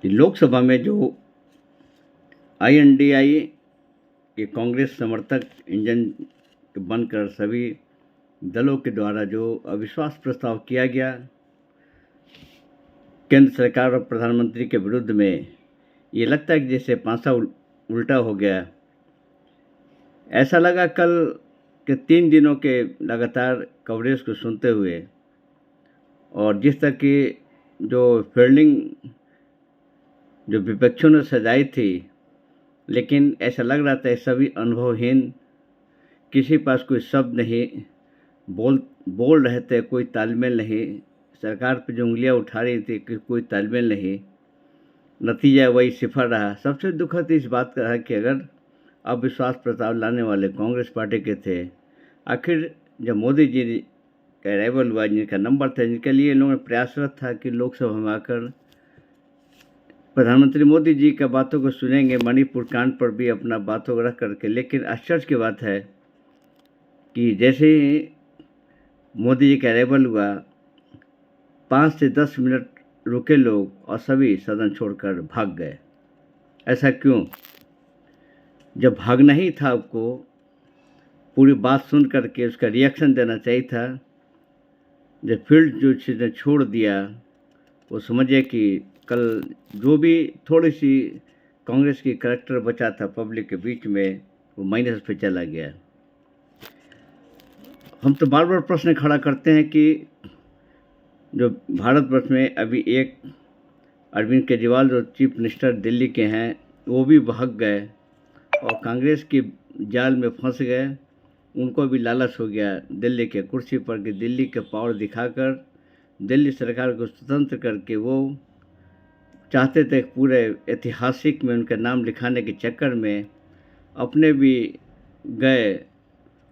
लोकसभा में जो आईएनडीआई के कांग्रेस समर्थक इंजन बनकर सभी दलों के द्वारा जो अविश्वास प्रस्ताव किया गया केंद्र सरकार और प्रधानमंत्री के विरुद्ध में, ये लगता है कि जैसे पांसा उल्टा हो गया। ऐसा लगा कल के 3 दिनों के लगातार कवरेज को सुनते हुए, और जिस तरह की जो फील्डिंग जो विपक्षों ने सजाई थी, लेकिन ऐसा लग रहा था सभी अनुभवहीन, किसी पास कोई शब्द नहीं, बोल रहे थे, कोई तालमेल नहीं, सरकार पे जो उंगलियां उठा रही थी कि कोई तालमेल नहीं, नतीजा वही सिफर रहा। सबसे दुखद इस बात का है कि अगर अविश्वास प्रस्ताव लाने वाले कांग्रेस पार्टी के थे, आखिर जब मोदी जी का अराइवल हुआ, जिनका नंबर था, जिनके लिए लोगों ने प्रयासरत था कि लोकसभा में आकर प्रधानमंत्री मोदी जी का बातों को सुनेंगे, मणिपुर कांड पर भी अपना बातों को रख करके, लेकिन आश्चर्य की बात है कि जैसे ही मोदी जी का अराइवल हुआ, 5 से 10 मिनट रुके लोग और सभी सदन छोड़कर भाग गए। ऐसा क्यों? जब भागना ही था, आपको पूरी बात सुन करके उसका रिएक्शन देना चाहिए था। जब फील्ड जो चीज़ें छोड़ दिया, वो समझिए कि कल जो भी थोड़ी सी कांग्रेस की करैक्टर बचा था पब्लिक के बीच में, वो माइनस पे चला गया। हम तो बार बार प्रश्न खड़ा करते हैं कि जो भारतवर्ष में अभी एक अरविंद केजरीवाल जो चीफ मिनिस्टर दिल्ली के हैं, वो भी भाग गए और कांग्रेस की जाल में फंस गए। उनको भी लालच हो गया दिल्ली के कुर्सी पर कि दिल्ली के पावर दिखाकर दिल्ली सरकार को स्वतंत्र करके वो चाहते थे पूरे ऐतिहासिक में उनका नाम लिखाने के चक्कर में अपने भी गए,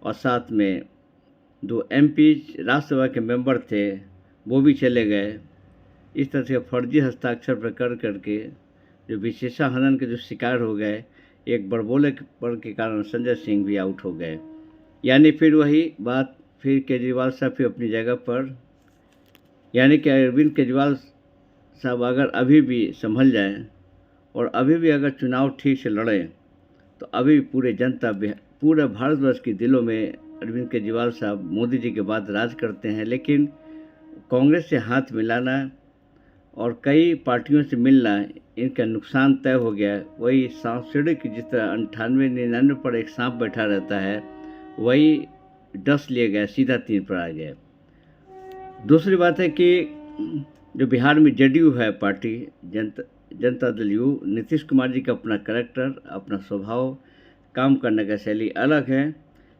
और साथ में 2 एमपी राज्यसभा के मेंबर थे, वो भी चले गए। इस तरह से फर्जी हस्ताक्षर पर कर करके जो विशेषा हनन के जो शिकार हो गए, एक बड़बोले पर के कारण संजय सिंह भी आउट हो गए। यानी फिर वही बात, फिर केजरीवाल साहब फिर अपनी जगह पर, यानी कि अरविंद केजरीवाल साहब अगर अभी भी संभल जाएं और अभी भी अगर चुनाव ठीक से लड़ें, तो अभी पूरे जनता, पूरे भारतवर्ष के दिलों में अरविंद केजरीवाल साहब मोदी जी के बाद राज करते हैं। लेकिन कांग्रेस से हाथ मिलाना और कई पार्टियों से मिलना, इनका नुकसान तय हो गया। वही सांप सीढ़ी की जिस तरह 98-99 पर एक सांप बैठा रहता है, वही डस लिए गए, सीधा 3 पर आ गए। दूसरी बात है कि जो बिहार में जेडीयू है पार्टी, जनता दल यू, नीतीश कुमार जी का अपना करैक्टर, अपना स्वभाव, काम करने का शैली अलग है,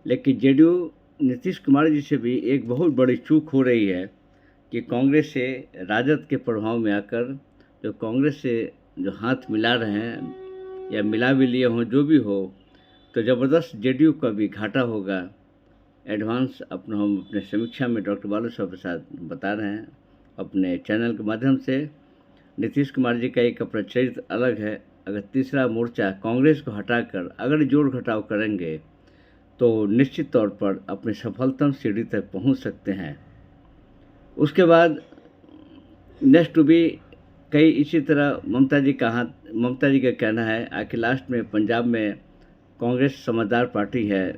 लेकिन जेडीयू नीतीश कुमार जी से भी एक बहुत बड़ी चूक हो रही है कि कांग्रेस से राजद के प्रभाव में आकर जो कांग्रेस से जो हाथ मिला रहे हैं या मिला भी लिए हों, जो भी हो, तो ज़बरदस्त जेडीयू का भी घाटा होगा। एडवांस हम अपने समीक्षा में डॉक्टर बालू साहब के साथ बता रहे हैं अपने चैनल के माध्यम से। नीतीश कुमार जी का एक अपना चरित्र अलग है। अगर तीसरा मोर्चा कांग्रेस को हटाकर अगर जोड़ घटाव करेंगे, तो निश्चित तौर पर अपनी सफलतम सीढ़ी तक पहुंच सकते हैं। उसके बाद नेक्स्ट टू बी कई इसी तरह ममता जी का कहना है, आखिर लास्ट में पंजाब में कांग्रेस समझदार पार्टी है,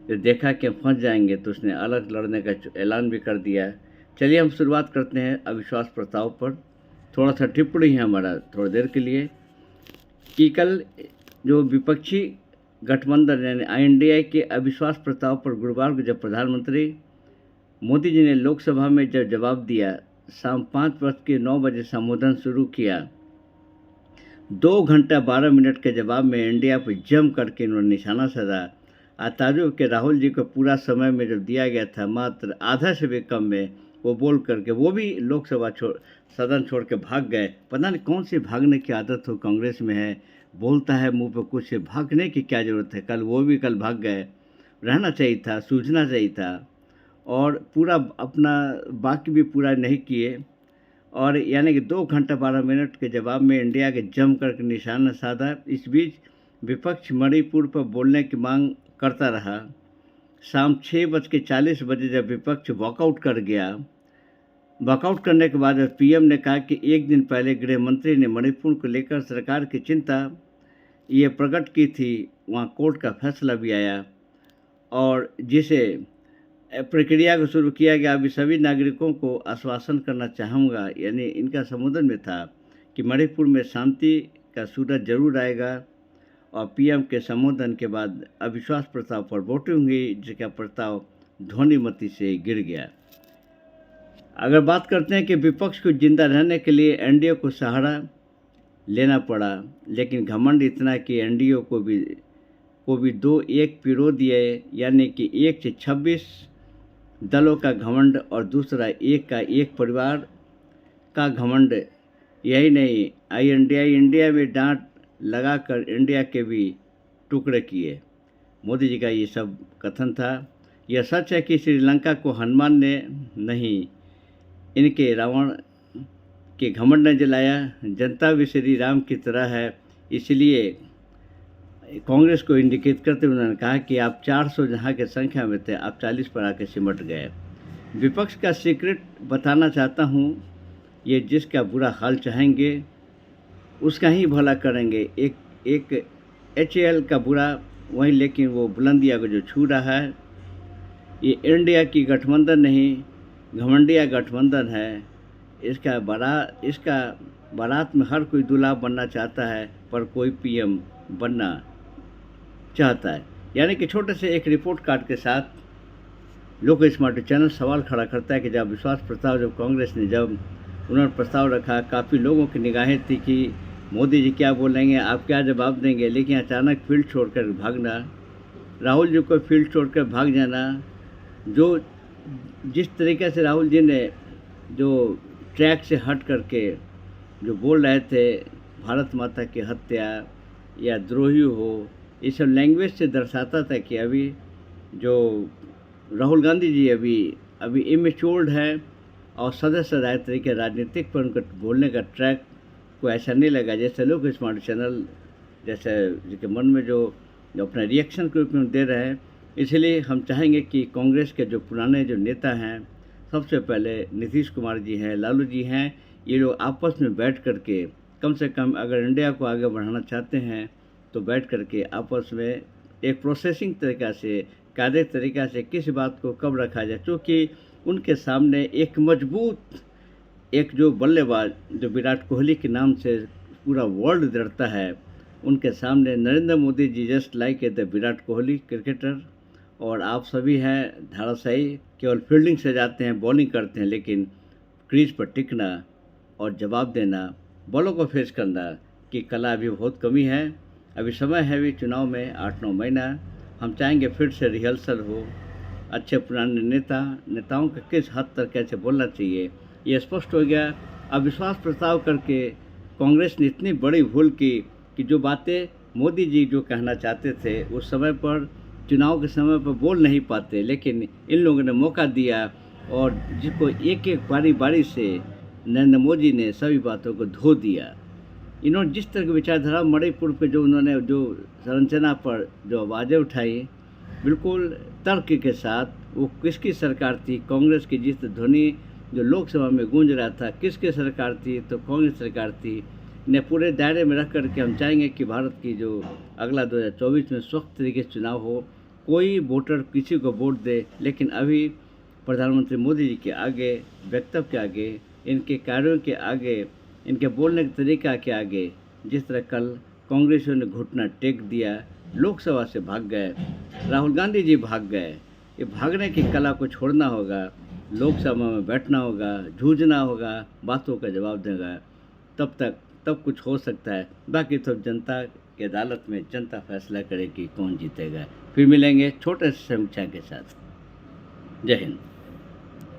जो देखा कि फंस जाएंगे तो उसने अलग लड़ने का ऐलान भी कर दिया। चलिए हम शुरुआत करते हैं अविश्वास प्रस्ताव पर। थोड़ा सा टिप्पणी है हमारा थोड़ी देर के लिए कि कल जो विपक्षी गठबंधन यानी आईएनडीआई के अविश्वास प्रस्ताव पर गुरुवार को जब प्रधानमंत्री मोदी जी ने लोकसभा में जब जवाब दिया, शाम 5:09 बजे संबोधन शुरू किया, 2 घंटा 12 मिनट के जवाब में इंडिया पर जम करके उन्होंने निशाना साधा। ताजुब के राहुल जी को पूरा समय में जब दिया गया था, मात्र आधा से भी कम में वो बोल करके वो भी लोकसभा सदन छोड़ के भाग गए। पता नहीं कौन सी भागने की आदत हो कांग्रेस में है, बोलता है मुंह पे कुछ, भागने की क्या ज़रूरत है। वो भी कल भाग गए। रहना चाहिए था, सूझना चाहिए था, और पूरा अपना बाकी भी पूरा नहीं किए। और यानी कि 2 घंटा 12 मिनट के जवाब में इंडिया के जम करके निशाना साधा। इस बीच विपक्ष मणिपुर पर बोलने की मांग करता रहा। शाम 6:40 जब विपक्ष वॉकआउट कर गया, वॉकआउट करने के बाद पीएम ने कहा कि एक दिन पहले गृह मंत्री ने मणिपुर को लेकर सरकार की चिंता ये प्रकट की थी, वहाँ कोर्ट का फैसला भी आया और जिसे प्रक्रिया को शुरू किया गया। अभी सभी नागरिकों को आश्वासन करना चाहूँगा, यानी इनका संबोधन में था कि मणिपुर में शांति का सूरज जरूर आएगा। और पीएम के संबोधन के बाद अविश्वास प्रस्ताव पर वोटिंग हुई, जिसका प्रस्ताव ध्वनिमति से गिर गया। अगर बात करते हैं कि विपक्ष को जिंदा रहने के लिए एनडीए को सहारा लेना पड़ा, लेकिन घमंड इतना कि एनडीए को भी 2-1 पिरो दिए, यानी कि 1 से 26 दलों का घमंड और दूसरा 1 का 1 परिवार का घमंड। यही नहीं, इंडिया में डांट लगाकर इंडिया के भी टुकड़े किए। मोदी जी का ये सब कथन था। यह सच है कि श्रीलंका को हनुमान ने नहीं, इनके रावण के घमंड ने जलाया। जनता भी श्री राम की तरह है, इसलिए कांग्रेस को इंडिकेट करते हुए उन्होंने कहा कि आप 400 जहाँ के संख्या में थे, आप 40 पर आके सिमट गए। विपक्ष का सीक्रेट बताना चाहता हूँ, ये जिसका बुरा हाल चाहेंगे उसका ही भला करेंगे। एक HAL का बुरा वही, लेकिन वो बुलंदिया को जो छू रहा है, ये इंडिया की गठबंधन नहीं, घमंडिया गठबंधन है। इसका बारात में हर कोई दूल्हा बनना चाहता है, पर कोई पीएम बनना चाहता है। यानी कि छोटे से एक रिपोर्ट कार्ड के साथ लोक स्मार्ट चैनल सवाल खड़ा करता है कि जब विश्वास प्रस्ताव जब कांग्रेस ने उन्होंने प्रस्ताव रखा, काफ़ी लोगों की निगाहें थी कि मोदी जी क्या बोलेंगे, आप क्या जवाब देंगे, लेकिन अचानक फील्ड छोड़कर भागना, राहुल जी को फील्ड छोड़कर भाग जाना, जिस तरीके से राहुल जी ने जो ट्रैक से हट करके जो बोल रहे थे, भारत माता की हत्या या द्रोही हो, ये सब लैंग्वेज से दर्शाता था कि अभी जो राहुल गांधी जी अभी इमेच्योर्ड है और सदा तरीके राजनीतिक पर उनका बोलने का ट्रैक को ऐसा नहीं लगा जैसे लोग स्मार्ट चैनल जैसे जिनके मन में जो अपना रिएक्शन के रूप में दे रहे हैं। इसलिए हम चाहेंगे कि कांग्रेस के जो पुराने जो नेता हैं, सबसे पहले नीतीश कुमार जी हैं, लालू जी हैं, ये लोग आपस में बैठ करके कम से कम अगर इंडिया को आगे बढ़ाना चाहते हैं तो बैठ करके आपस में एक प्रोसेसिंग तरीक़ा से, कायदे तरीक़ा से किस बात को कब रखा जाए, क्योंकि उनके सामने एक मजबूत एक जो बल्लेबाज जो विराट कोहली के नाम से पूरा वर्ल्ड डरता है, उनके सामने Narendra Modi ji just like the Virat Kohli cricketer, और आप सभी हैं धाराशाही, केवल फील्डिंग से जाते हैं, बॉलिंग करते हैं, लेकिन क्रीज पर टिकना और जवाब देना, बॉलों को फेस करना की कला अभी बहुत कमी है। अभी समय है भी चुनाव में 8-9 महीना, हम चाहेंगे फिर से रिहर्सल हो, अच्छे पुराने नेताओं का किस हद तक कैसे बोलना चाहिए ये स्पष्ट हो गया। अविश्वास प्रस्ताव करके कांग्रेस ने इतनी बड़ी भूल की कि जो बातें मोदी जी जो कहना चाहते थे उस समय पर, चुनाव के समय पर बोल नहीं पाते, लेकिन इन लोगों ने मौका दिया और जिसको एक एक बारी से नरेंद्र मोदी ने सभी बातों को धो दिया। इन्होंने जिस तरह की विचारधारा मणिपुर पे जो उन्होंने जो संरचना पर जो आवाज़ें उठाई, बिल्कुल तर्क के साथ, वो किसकी सरकार थी, कांग्रेस की जिस ध्वनि जो लोकसभा में गूंज रहा था, किसकी सरकार थी, तो कांग्रेस सरकार थी, ने पूरे दायरे में रख करके हम चाहेंगे कि भारत की जो अगला 2024 में स्वच्छ तरीके से चुनाव हो, कोई वोटर किसी को वोट दे, लेकिन अभी प्रधानमंत्री मोदी जी के आगे, वक्तव्य के आगे, इनके कार्यों के आगे, इनके बोलने के तरीका के आगे, जिस तरह कल कांग्रेसियों ने घुटना टेक दिया, लोकसभा से भाग गए, राहुल गांधी जी भाग गए, ये भागने की कला को छोड़ना होगा, लोकसभा में बैठना होगा, जूझना होगा, बातों का जवाब देगा, तब कुछ हो सकता है। बाकी तो जनता की अदालत में जनता फैसला करेगी कौन जीतेगा। फिर मिलेंगे छोटे से समीक्षा के साथ। जय हिंद।